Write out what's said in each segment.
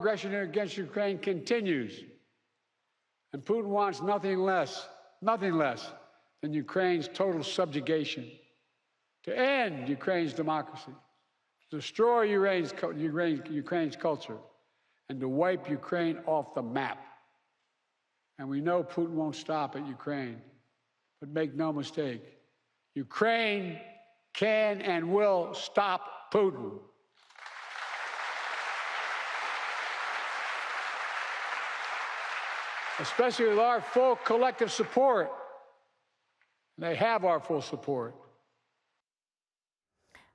Aggression against Ukraine continues, and Putin wants nothing less than Ukraine's total subjugation, to end Ukraine's democracy, to destroy Ukraine's culture, and to wipe Ukraine off the map. And we know Putin won't stop at Ukraine, but make no mistake, Ukraine can and will stop Putin. Especially with our full collective support. They have our full support.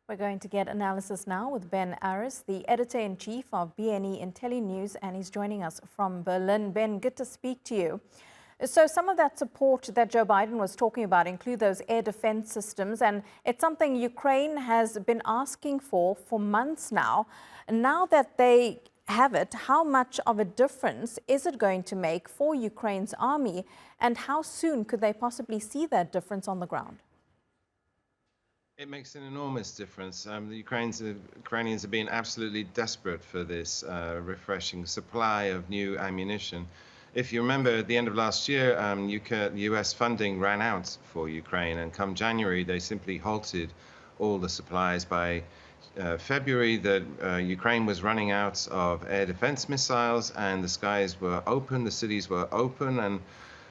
We're going to get analysis now with Ben Aris, the editor-in-chief of BNE IntelliNews, and he's joining us from Berlin. Ben, good to speak to you. So some of that support that Joe Biden was talking about include those air defense systems, and it's something Ukraine has been asking for months now. Now that they have it, how much of a difference is it going to make for Ukraine's army, and how soon could they possibly see that difference on the ground? It makes an enormous difference. The Ukrainians have been absolutely desperate for this refreshing supply of new ammunition. If you remember, at the end of last year, US funding ran out for Ukraine, and come January, they simply halted all the supplies. By February, Ukraine was running out of air defense missiles, and the skies were open, the cities were open, and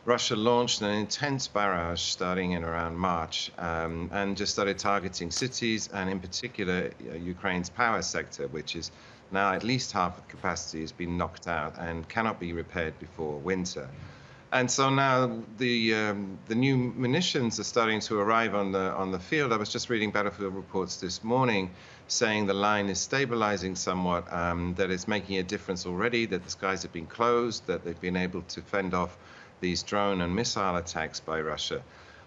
Russia launched an intense barrage starting in around March, and just started targeting cities, and in particular, Ukraine's power sector, which is now at least half of the capacity has been knocked out and cannot be repaired before winter. And so now the new munitions are starting to arrive on the field. I was just reading battlefield reports this morning saying the line is stabilizing somewhat, that it's making a difference already, that the skies have been closed, that they've been able to fend off these drone and missile attacks by Russia.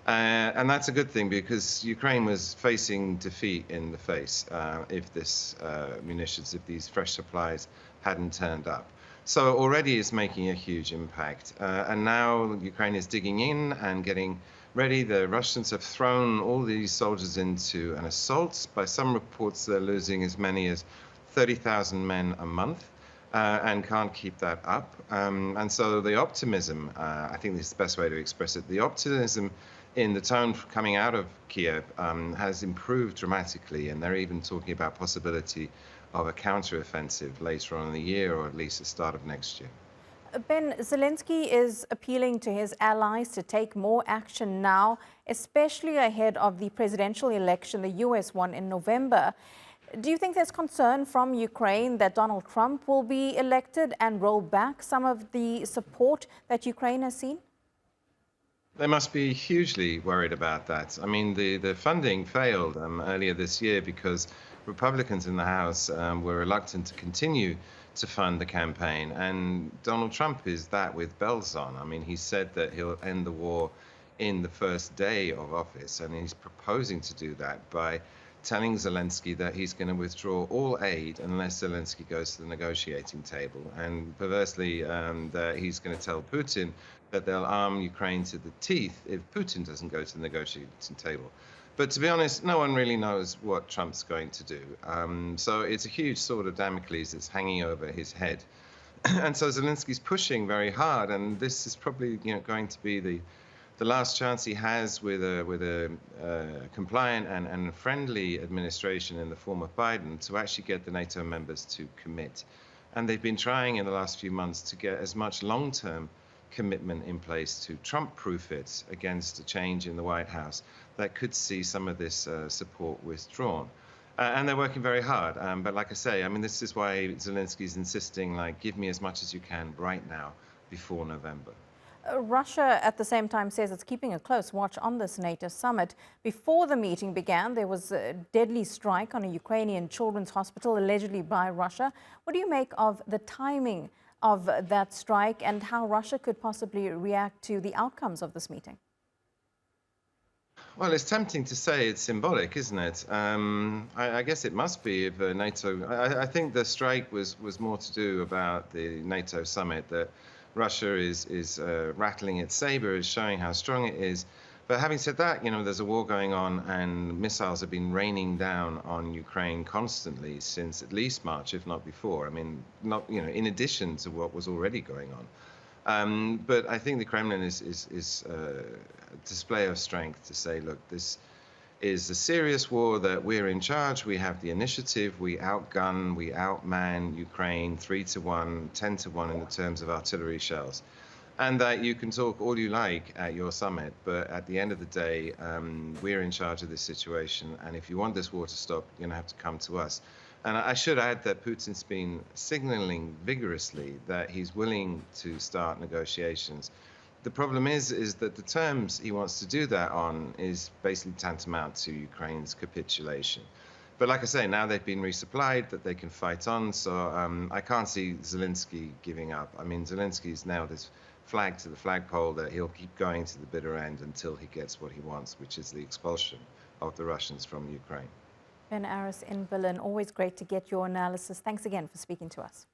And that's a good thing, because Ukraine was facing defeat in the face if these fresh supplies hadn't turned up. So already it's making a huge impact. And now Ukraine is digging in and getting ready. The Russians have thrown all these soldiers into an assault. By some reports, they're losing as many as 30,000 men a month. And can't keep that up. And so the optimism, I think this is the best way to express it, the optimism in the tone coming out of Kiev has improved dramatically, and they're even talking about possibility of a counteroffensive later on in the year, or at least the start of next year. Ben, Zelensky is appealing to his allies to take more action now, especially ahead of the presidential election, the US one in November. Do you think there's concern from Ukraine that Donald Trump will be elected and roll back some of the support that Ukraine has seen? They must be hugely worried about that. I mean, the funding failed earlier this year because Republicans in the House were reluctant to continue to fund the campaign. And Donald Trump is that with bells on. I mean, he said that he'll end the war in the first day of office, and he's proposing to do that by telling Zelensky that he's going to withdraw all aid unless Zelensky goes to the negotiating table. And perversely, that he's going to tell Putin that they'll arm Ukraine to the teeth if Putin doesn't go to the negotiating table. But to be honest, no one really knows what Trump's going to do. So it's a huge sword of Damocles that's hanging over his head. And so Zelensky's pushing very hard, and this is probably going to be the last chance he has with a compliant and friendly administration in the form of Biden to actually get the NATO members to commit. And they've been trying in the last few months to get as much long-term commitment in place to Trump-proof it against a change in the White House that could see some of this support withdrawn. And they're working very hard. But like I say, I mean, this is why Zelensky's insisting, like, give me as much as you can right now before November. Russia, at the same time, says it's keeping a close watch on this NATO summit. Before the meeting began, there was a deadly strike on a Ukrainian children's hospital, allegedly by Russia. What do you make of the timing of that strike and how Russia could possibly react to the outcomes of this meeting? Well, it's tempting to say it's symbolic, isn't it? I guess it must be if NATO... I think the strike was more to do about the NATO summit, that Russia is rattling its saber, is showing how strong it is, But having said that, there's a war going on, and missiles have been raining down on Ukraine constantly since at least March, if not before. I mean, not in addition to what was already going on. But I think the Kremlin is a display of strength to say, look, this is a serious war, that we're in charge, we have the initiative, we outgun, we outman Ukraine 3-1, 10-1 in the terms of artillery shells. And that you can talk all you like at your summit, but at the end of the day, we're in charge of this situation. And if you want this war to stop, you're going to have to come to us. And I should add that Putin's been signaling vigorously that he's willing to start negotiations. The problem is that the terms he wants to do that on is basically tantamount to Ukraine's capitulation. But like I say, now they've been resupplied, that they can fight on. So I can't see Zelensky giving up. I mean, Zelensky's nailed his flag to the flagpole that he'll keep going to the bitter end until he gets what he wants, which is the expulsion of the Russians from Ukraine. Ben Aris in Berlin, always great to get your analysis. Thanks again for speaking to us.